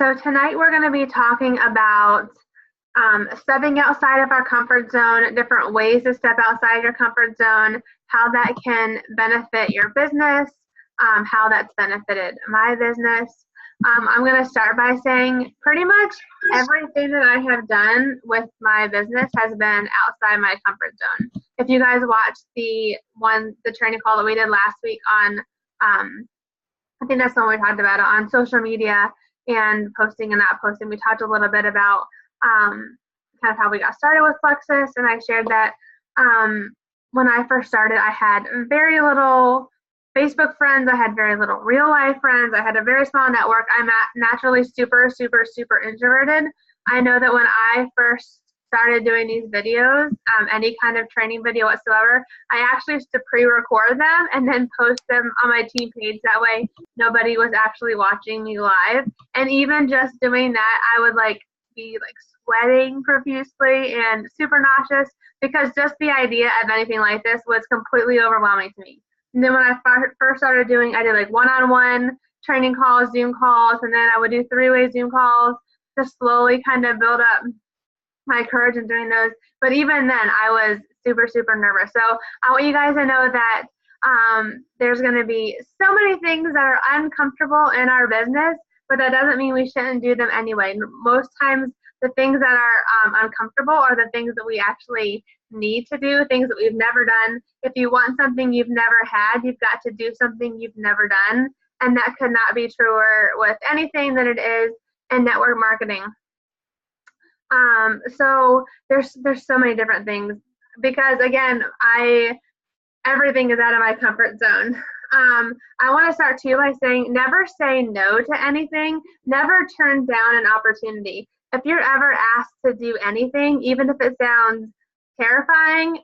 So tonight we're going to be talking about stepping outside of our comfort zone, different ways to step outside your comfort zone, how that can benefit your business, how that's benefited my business. I'm going to start by saying pretty much everything that I have done with my business has been outside my comfort zone. If you guys watched the training call that we did last week on, I think that's the one we talked about on social media and posting and not posting. We talked a little bit about kind of how we got started with Plexus, and I shared that when I first started, I had very little Facebook friends. I had very little real life friends. I had a very small network. I'm naturally super introverted. I know that when I first started doing these videos, any kind of training video whatsoever, I actually used to pre-record them and then post them on my team page. That way nobody was actually watching me live. And even just doing that, I would be sweating profusely and super nauseous, because just the idea of anything like this was completely overwhelming to me. And then when I first started I did one-on-one training calls, Zoom calls, and then I would do three-way Zoom calls to slowly kind of build up my courage in doing those. But even then, I was super nervous. So I want you guys to know that there's going to be so many things that are uncomfortable in our business, but that doesn't mean we shouldn't do them anyway. Most times, the things that are uncomfortable are the things that we actually need to do, things that we've never done. If you want something you've never had, you've got to do something you've never done. And that could not be truer with anything than it is in network marketing. So there's so many different things, because again, everything is out of my comfort zone. I want to start too by saying never say no to anything. Never turn down an opportunity. If you're ever asked to do anything, even if it sounds terrifying,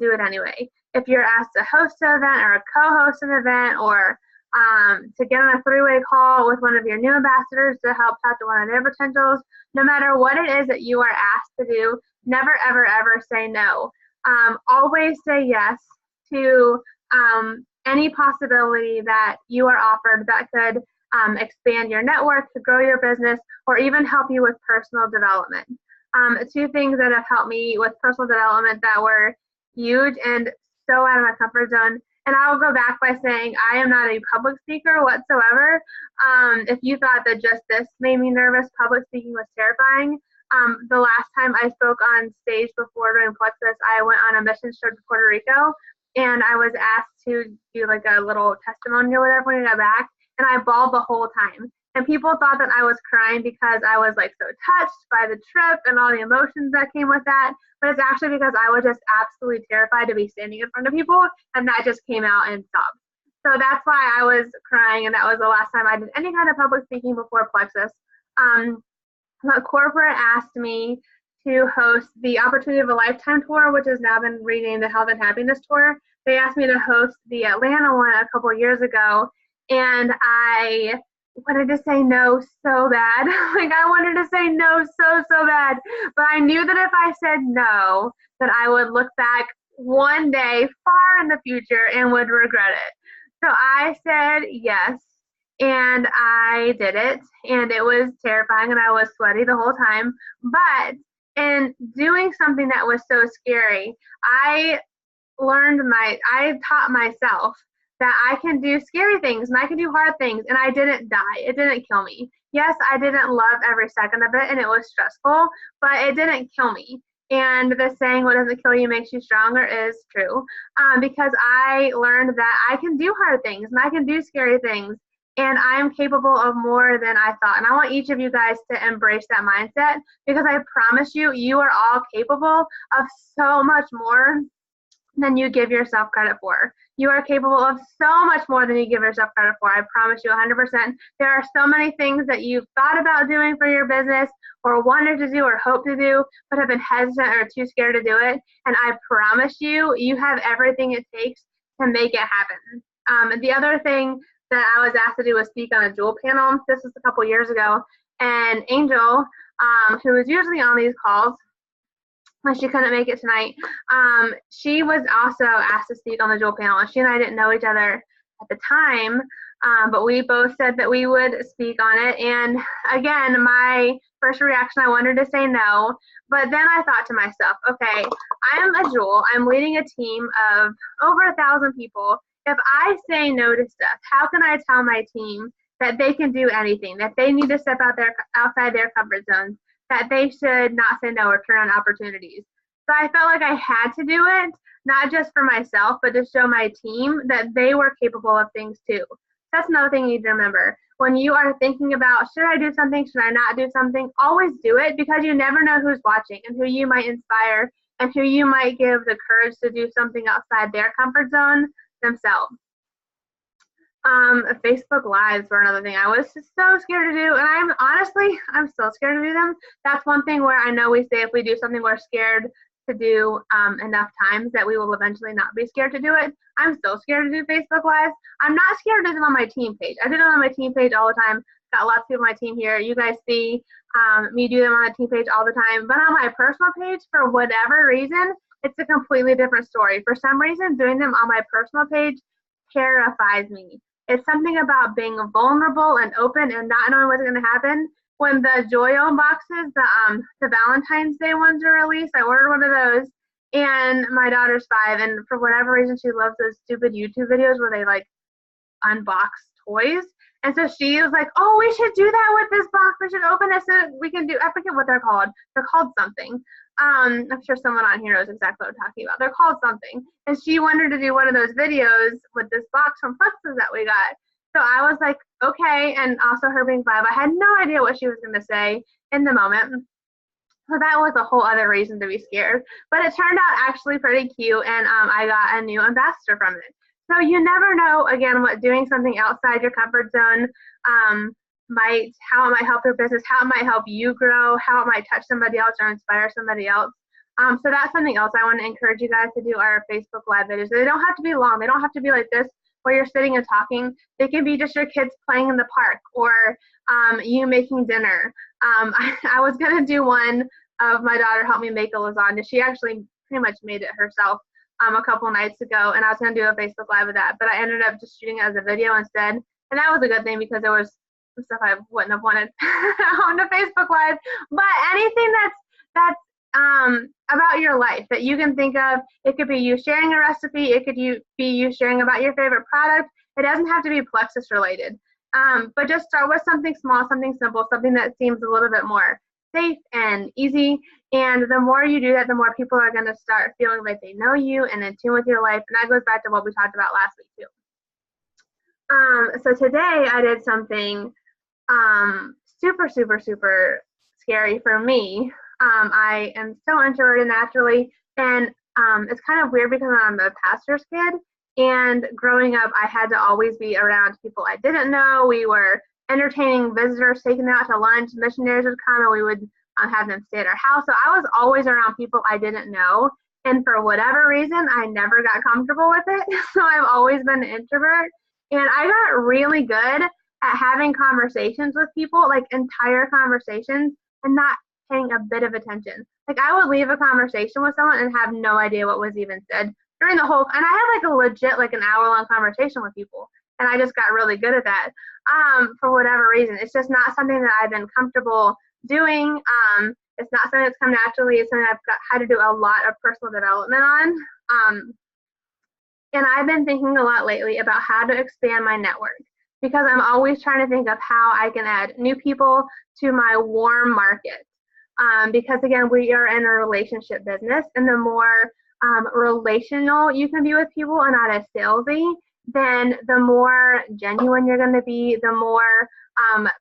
do it anyway. If you're asked to host an event or a co-host an event, or to get on a three-way call with one of your new ambassadors to help talk to one of their potentials, no matter what it is that you are asked to do, never ever say no. Always say yes to any possibility that you are offered that could expand your network, to grow your business, or even help you with personal development. Two things that have helped me with personal development that were huge and so out of my comfort zone. And I will go back by saying I am not a public speaker whatsoever. If you thought that just this made me nervous, public speaking was terrifying. The last time I spoke on stage before doing Plexus, I went on a mission trip to Puerto Rico, and I was asked to do a little testimony or whatever when I got back, and I bawled the whole time. And people thought that I was crying because I was so touched by the trip and all the emotions that came with that. But it's actually because I was just absolutely terrified to be standing in front of people, and that just came out in sobs. So that's why I was crying, and that was the last time I did any kind of public speaking before Plexus. Corporate asked me to host the Opportunity of a Lifetime tour, which has now been renamed the Health and Happiness tour. They asked me to host the Atlanta one a couple years ago, and I wanted to say no so bad. I wanted to say no so bad. But I knew that if I said no, that I would look back one day far in the future and would regret it. So I said yes, and I did it, and it was terrifying, and I was sweaty the whole time. But in doing something that was so scary, I taught myself that I can do scary things and I can do hard things, and I didn't die. It didn't kill me. Yes, I didn't love every second of it, and it was stressful, but it didn't kill me. And the saying, what doesn't kill you makes you stronger, is true, because I learned that I can do hard things and I can do scary things, and I am capable of more than I thought. And I want each of you guys to embrace that mindset, because I promise you, you are all capable of so much more than you give yourself credit for. You are capable of so much more than you give yourself credit for. I promise you 100%. There are so many things that you've thought about doing for your business, or wanted to do, or hoped to do, but have been hesitant or too scared to do it. And I promise you, you have everything it takes to make it happen. The other thing that I was asked to do was speak on a Jewel panel. This was a couple years ago. And Angel, who is usually on these calls, she couldn't make it tonight. She was also asked to speak on the Jewel panel, and she and I didn't know each other at the time, But we both said that we would speak on it. And again, my first reaction, I wanted to say no. But then I thought to myself, okay, I am a Jewel. I'm leading a team of over 1,000 people. If I say no to stuff, how can I tell my team that they can do anything, that they need to step outside their comfort zones, that they should not say no or turn on opportunities? So I felt like I had to do it, not just for myself, but to show my team that they were capable of things too. That's another thing you need to remember. When you are thinking about, should I do something, should I not do something, always do it, because you never know who's watching and who you might inspire and who you might give the courage to do something outside their comfort zone themselves. Facebook Lives were another thing I was so scared to do, and I'm still scared to do them. That's one thing where I know we say if we do something we're scared to do enough times that we will eventually not be scared to do it. I'm still scared to do Facebook Lives. I'm not scared to do them on my team page. I do them on my team page all the time. Got lots of people on my team here. You guys see me do them on the team page all the time. But on my personal page, for whatever reason, it's a completely different story. For some reason, doing them on my personal page terrifies me. It's something about being vulnerable and open and not knowing what's going to happen. When the Joyo boxes, the Valentine's Day ones are released, I ordered one of those, and my daughter's 5, and for whatever reason, she loves those stupid YouTube videos where they like unbox toys. And so she was like, oh, we should do that with this box. We should open this and we can do, I forget what they're called. They're called something. I'm sure someone on here knows exactly what I'm talking about. They're called something. And she wanted to do one of those videos with this box from Fluxes that we got. So I was like, okay. And also her being 5, I had no idea what she was going to say in the moment. So that was a whole other reason to be scared. But it turned out actually pretty cute, and I got a new ambassador from it. So you never know, again, what doing something outside your comfort zone how it might help your business, how it might help you grow, how it might touch somebody else or inspire somebody else. So that's something else I want to encourage you guys to do, our Facebook Live videos. They don't have to be long. They don't have to be like this, where you're sitting and talking. They can be just your kids playing in the park, or you making dinner. I was going to do one of my daughter helped me make a lasagna. She actually pretty much made it herself a couple nights ago, and I was going to do a Facebook Live of that, but I ended up just shooting it as a video instead, and that was a good thing because there was some stuff I wouldn't have wanted on the Facebook Live. But anything that's about your life that you can think of, it could be you sharing a recipe, it could be you sharing about your favorite product. It doesn't have to be Plexus related, but just start with something small, something simple, something that seems a little bit more safe and easy. And the more you do that, the more people are going to start feeling like they know you and in tune with your life. And that goes back to what we talked about last week too. So today I did something super, super, super scary for me. I am so introverted naturally, and it's kind of weird because I'm a pastor's kid, and growing up I had to always be around people I didn't know. We were entertaining visitors, taking them out to lunch. Missionaries would come and we would have them stay at our house. So I was always around people I didn't know, and for whatever reason I never got comfortable with it. So I've always been an introvert, and I got really good at having conversations with people, like entire conversations, and not paying a bit of attention. Like I would leave a conversation with someone and have no idea what was even said during the whole, and I had like a legit like an hour-long conversation with people, and I just got really good at that. For whatever reason, it's just not something that I've been comfortable doing. It's not something that's come naturally. It's something I've had to do a lot of personal development on. And I've been thinking a lot lately about how to expand my network, because I'm always trying to think of how I can add new people to my warm market. Because again, we are in a relationship business, and the more relational you can be with people and not as salesy, then the more genuine you're going to be, the more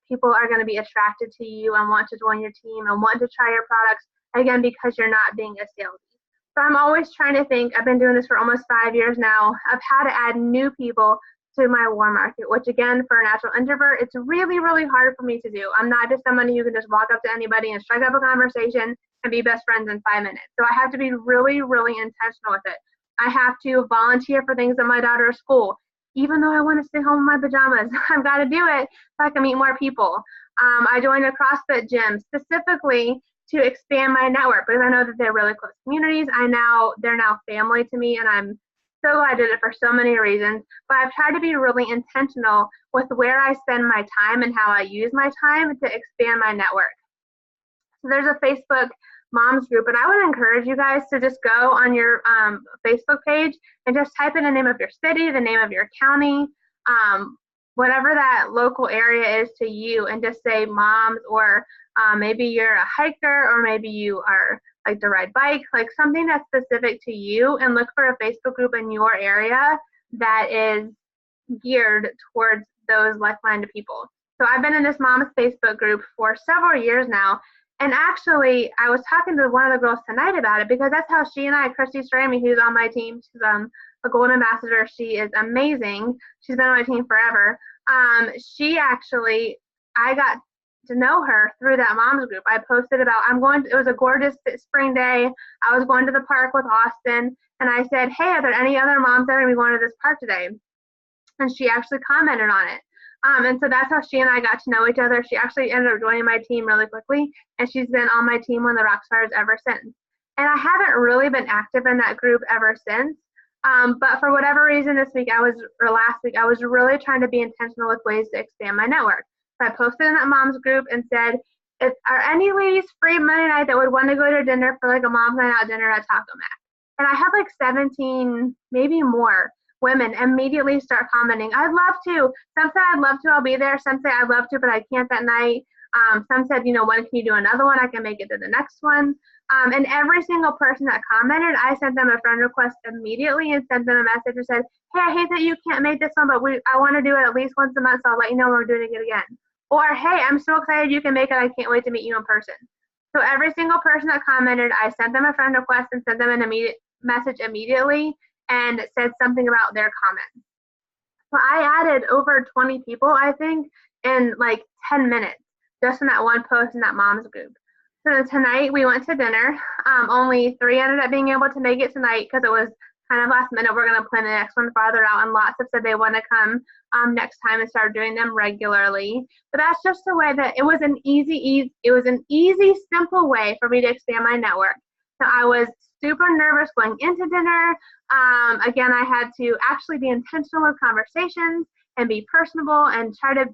people are going to be attracted to you and want to join your team and want to try your products, again, because you're not being as salesy. So I'm always trying to think, I've been doing this for almost 5 years now, of how to add new people to my warm market, which again, for a natural introvert, it's really, really hard for me to do. I'm not just somebody who can just walk up to anybody and strike up a conversation and be best friends in 5 minutes. So I have to be really, really intentional with it. I have to volunteer for things at my daughter's school. Even though I want to stay home in my pajamas, I've got to do it so I can meet more people. I joined a CrossFit gym specifically to expand my network because I know that they're really close communities. They're now family to me, and I'm so glad I did it for so many reasons, but I've tried to be really intentional with where I spend my time and how I use my time to expand my network. So there's a Facebook moms group, and I would encourage you guys to just go on your Facebook page and just type in the name of your city, the name of your county, whatever that local area is to you, and just say moms, or maybe you're a hiker, or maybe you are like to ride bike, like something that's specific to you, and look for a Facebook group in your area that is geared towards those like-minded people. So I've been in this mom's Facebook group for several years now, and actually I was talking to one of the girls tonight about it, because that's how she and I, Christy Stramy, who's on my team, she's a gold ambassador, she is amazing, she's been on my team forever. She actually, I got to know her through that moms group. I posted about, it was a gorgeous spring day, I was going to the park with Austin, and I said, hey, are there any other moms that are going to be going to this park today? And she actually commented on it. And so that's how she and I got to know each other. She actually ended up joining my team really quickly, and she's been on my team on the Rockstars ever since. And I haven't really been active in that group ever since. But for whatever reason last week, I was really trying to be intentional with ways to expand my network. So I posted in that mom's group and said, are any ladies free Monday night that would want to go to dinner for like a mom's night out dinner at Taco Mac? And I had like 17, maybe more women immediately start commenting, I'd love to. Some said, I'd love to, I'll be there. Some say, I'd love to, but I can't that night. Some said, when can you do another one? I can make it to the next one. And every single person that commented, I sent them a friend request immediately and sent them a message and said, hey, I hate that you can't make this one, but I want to do it at least once a month, so I'll let you know when we're doing it again. Or, hey, I'm so excited you can make it. I can't wait to meet you in person. So every single person that commented, I sent them a friend request and sent them an immediate message immediately and said something about their comment. So I added over 20 people, I think, in like 10 minutes, just in that one post in that mom's group. So tonight we went to dinner. Only 3 ended up being able to make it tonight because it was kind of last minute. We're going to plan the next one farther out, and lots have said they want to come next time and start doing them regularly. But that's just the way that it was an easy, simple way for me to expand my network. So I was super nervous going into dinner. Again, I had to actually be intentional with conversations and be personable and try to,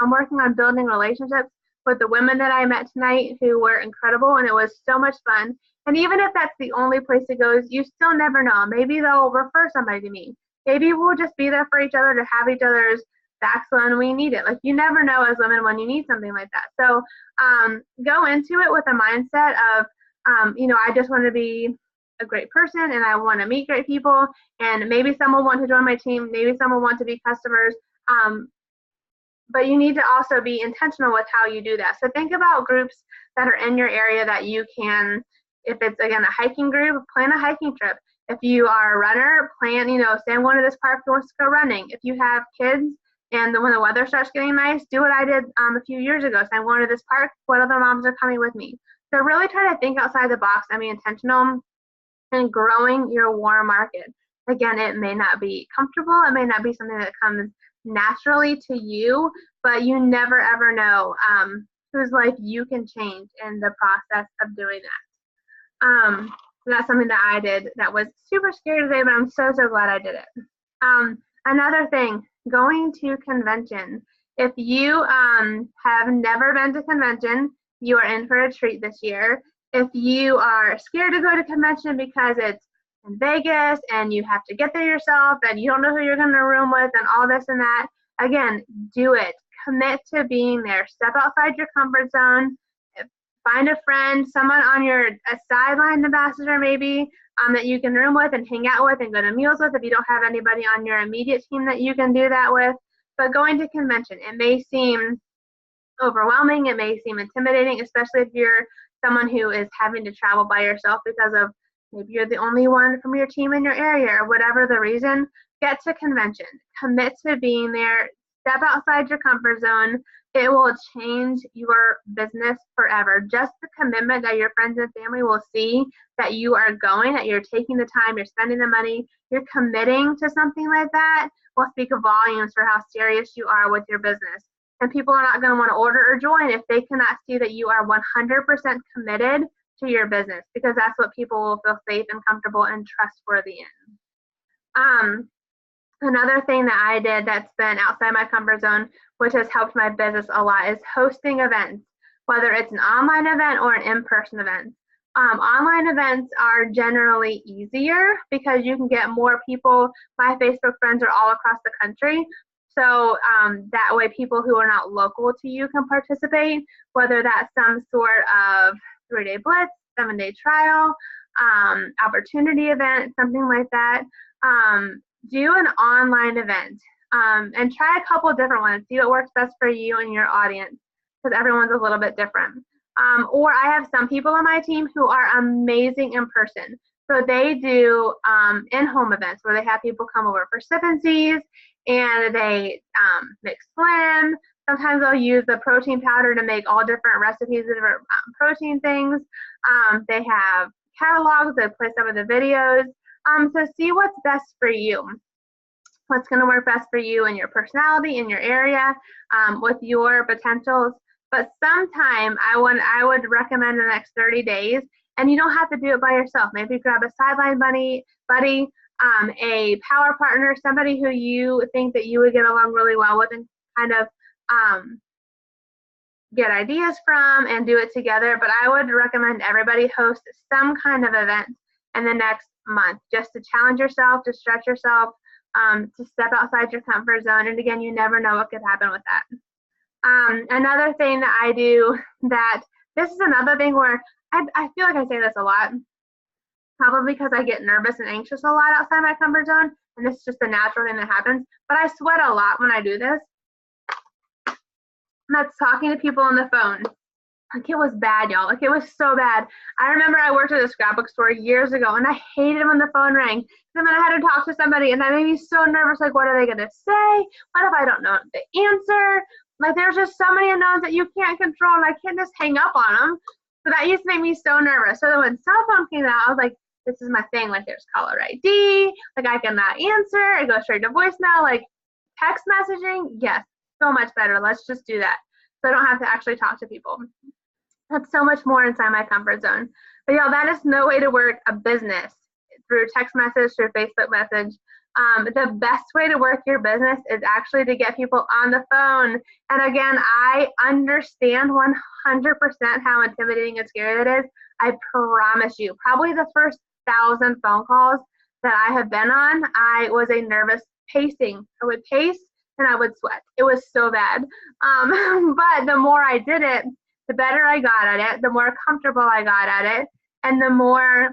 I'm working on building relationships with the women that I met tonight who were incredible, and it was so much fun. And even if that's the only place it goes, you still never know. Maybe they'll refer somebody to me. Maybe we'll just be there for each other to have each other's backs when we need it. Like, you never know as women when you need something like that. So go into it with a mindset of, I just want to be a great person and I want to meet great people, and maybe someone will want to join my team, maybe someone will want to be customers. But you need to also be intentional with how you do that. So think about groups that are in your area that you can, if it's, again, a hiking group, plan a hiking trip. If you are a runner, plan, say I'm going to this park, who wants to go running. If you have kids and when the weather starts getting nice, do what I did a few years ago. So I'm going to this park, what other moms are coming with me? So really try to think outside the box and be intentional in growing your warm market. Again, it may not be comfortable. It may not be something that comes naturally to you, but you never ever know whose life you can change in the process of doing that. So that's something that I did that was super scary today, but I'm so glad I did it. Another thing, going to convention. If you have never been to convention, you are in for a treat this year. If you are scared to go to convention because it's in Vegas and you have to get there yourself and you don't know who you're going to room with and all this and that, again, do it. Commit to being there. Step outside your comfort zone. Find a friend, someone on a sideline ambassador maybe, that you can room with and hang out with and go to meals with if you don't have anybody on your immediate team that you can do that with. But going to convention, it may seem overwhelming, it may seem intimidating, especially if you're someone who is having to travel by yourself because of maybe you're the only one from your team in your area or whatever the reason. Get to convention. Commit to being there. Step outside your comfort zone. It will change your business forever. Just the commitment that your friends and family will see that you are going, that you're taking the time, you're spending the money, you're committing to something like that will speak volumes for how serious you are with your business. And people are not going to want to order or join if they cannot see that you are 100% committed to your business, because that's what people will feel safe and comfortable and trustworthy in. Another thing that I did that's been outside my comfort zone, which has helped my business a lot, is hosting events, whether it's an online event or an in-person event. Online events are generally easier because you can get more people. My Facebook friends are all across the country. So that way people who are not local to you can participate, whether that's some sort of 3-day blitz, 7-day trial, opportunity event, something like that. Do an online event and try a couple different ones. See what works best for you and your audience, because everyone's a little bit different. Or I have some people on my team who are amazing in person. So they do in-home events where they have people come over for sip and sees, and they mix blend. Sometimes they'll use the protein powder to make all different recipes of different protein things. They have catalogs that play some of the videos. So see what's best for you. What's going to work best for you and your personality in your area with your potentials. But sometime I would recommend the next 30 days, and you don't have to do it by yourself. Maybe grab a sideline buddy, a power partner, somebody who you think that you would get along really well with and kind of get ideas from and do it together. But I would recommend everybody host some kind of event in the next month, just to challenge yourself, to stretch yourself, to step outside your comfort zone. And again, you never know what could happen with that. Another thing that I do, that this is another thing where I feel like I say this a lot, probably because I get nervous and anxious a lot outside my comfort zone, and this is just a natural thing that happens, but I sweat a lot when I do this. And that's talking to people on the phone. Like, it was bad, y'all. Like, it was so bad. I remember I worked at a scrapbook store years ago, and I hated when the phone rang. And then I had to talk to somebody, and that made me so nervous. Like, what are they going to say? What if I don't know the answer? Like, there's just so many unknowns that you can't control, and I can't just hang up on them. So that used to make me so nervous. So then when cell phone came out, I was like, this is my thing. Like, there's caller ID. Like, I cannot answer. It goes straight to voicemail. Like, text messaging, yes, so much better. Let's just do that, so I don't have to actually talk to people. That's so much more inside my comfort zone. But y'all, that is no way to work a business through text message, through Facebook message. The best way to work your business is actually to get people on the phone. And again, I understand 100% how intimidating and scary that is. I promise you, probably the first 1,000 phone calls that I have been on, I was a nervous pacing. I would pace and I would sweat. It was so bad. But the more I did it, the better I got at it, the more comfortable I got at it, and the more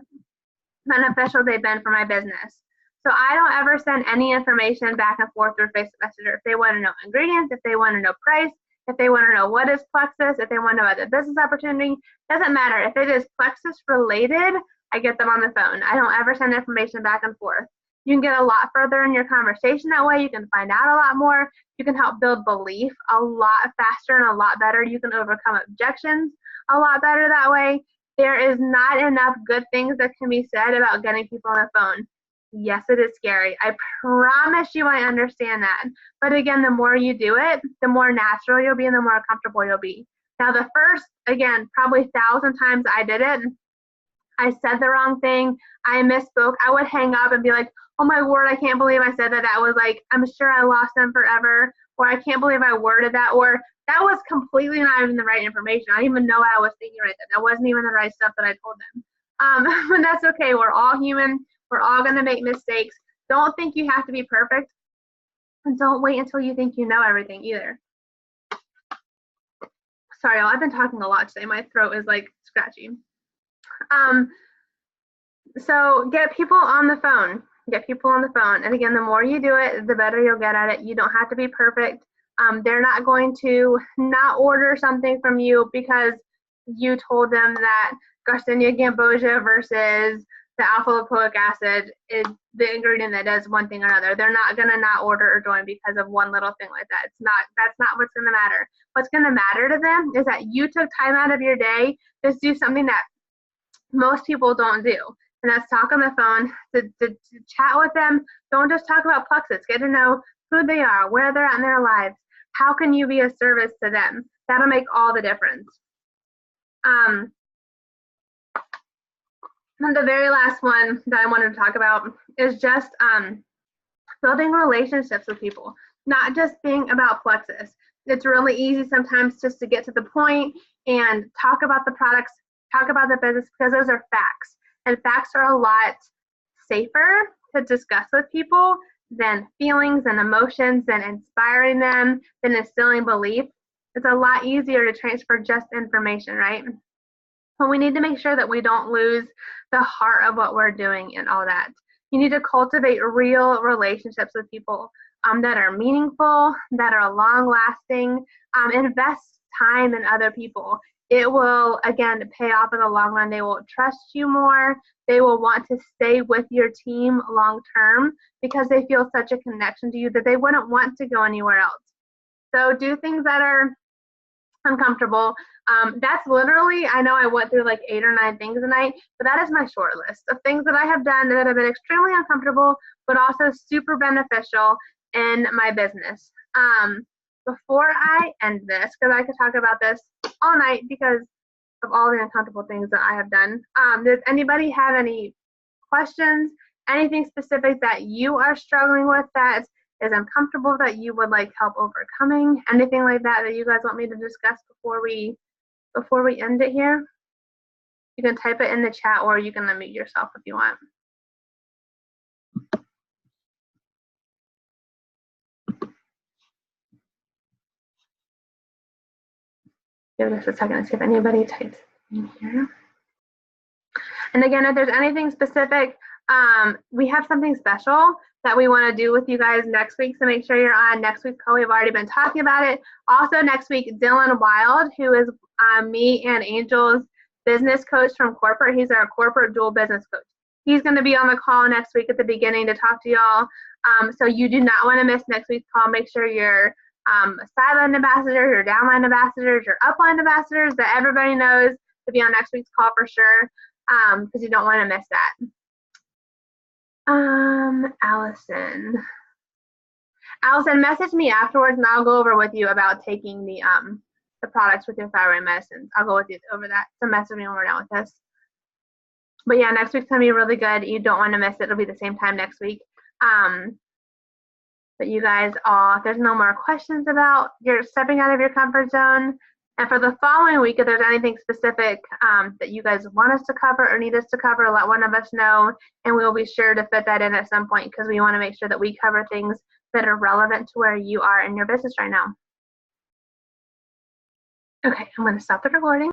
beneficial they've been for my business. So I don't ever send any information back and forth through Facebook Messenger. If they want to know ingredients, if they want to know price, if they want to know what is Plexus, if they want to know about the business opportunity, doesn't matter. If it is Plexus related, I get them on the phone. I don't ever send information back and forth. You can get a lot further in your conversation that way. You can find out a lot more. You can help build belief a lot faster and a lot better. You can overcome objections a lot better that way. There is not enough good things that can be said about getting people on the phone. Yes, it is scary. I promise you I understand that. But again, the more you do it, the more natural you'll be and the more comfortable you'll be. Now, the first, again, probably 1,000 times I did it, I said the wrong thing. I misspoke. I would hang up and be like, oh my word, I can't believe I said that. That was like, I'm sure I lost them forever. Or I can't believe I worded that. Or that was completely not even the right information. I didn't even know what I was thinking right then. That wasn't even the right stuff that I told them. But that's okay. We're all human. We're all going to make mistakes. Don't think you have to be perfect. And don't wait until you think you know everything either. Sorry, y'all. I've been talking a lot today. My throat is like scratchy. So get people on the phone. Get people on the phone. And again, the more you do it, the better you'll get at it. You don't have to be perfect. They're not going to not order something from you because you told them that Garcinia cambogia versus the alpha lipoic acid is the ingredient that does one thing or another. They're not going to not order or join because of one little thing like that. That's not what's going to matter. What's going to matter to them is that you took time out of your day to do something that most people don't do. And that's talk on the phone, to chat with them. Don't just talk about Plexus. Get to know who they are, where they're at in their lives. How can you be a service to them? That'll make all the difference. And the very last one that I wanted to talk about is just building relationships with people, not just being about Plexus. It's really easy sometimes just to get to the point and talk about the products, talk about the business, because those are facts. And facts are a lot safer to discuss with people than feelings and emotions and inspiring them, than instilling belief. It's a lot easier to transfer just information, right? But we need to make sure that we don't lose the heart of what we're doing and all that. You need to cultivate real relationships with people that are meaningful, that are long-lasting. Invest time in other people. It will, again, pay off in the long run. They will trust you more. They will want to stay with your team long-term because they feel such a connection to you that they wouldn't want to go anywhere else. So do things that are uncomfortable. That's literally, I know I went through like 8 or 9 things tonight, but that is my short list of things that I have done that have been extremely uncomfortable, but also super beneficial in my business. Before I end this, because I could talk about this all night because of all the uncomfortable things that I have done. Does anybody have any questions, anything specific that you are struggling with that is uncomfortable that you would like help overcoming, anything like that that you guys want me to discuss before we end it here? You can type it in the chat or you can unmute yourself if you want. Give this a second to see if anybody types in here. And again, if there's anything specific, we have something special that we want to do with you guys next week, so make sure you're on next week's call. We've already been talking about it. Also next week, Dylan Wild, who is me and Angel's business coach from corporate. He's our corporate dual business coach. He's going to be on the call next week at the beginning to talk to y'all. So you do not want to miss next week's call. Make sure you're sideline ambassadors, your downline ambassadors, your upline ambassadors, that everybody knows to be on next week's call for sure, because you don't want to miss that. Allison, message me afterwards and I'll go over with you about taking the products with your thyroid medicines. I'll go with you over that. So message me when we're done with this. But yeah, next week's gonna be really good. You don't want to miss it. It'll be the same time next week. But you guys all, if there's no more questions about you're stepping out of your comfort zone, and for the following week, if there's anything specific that you guys want us to cover or need us to cover, let one of us know, and we'll be sure to fit that in at some point because we want to make sure that we cover things that are relevant to where you are in your business right now. Okay, I'm going to stop the recording.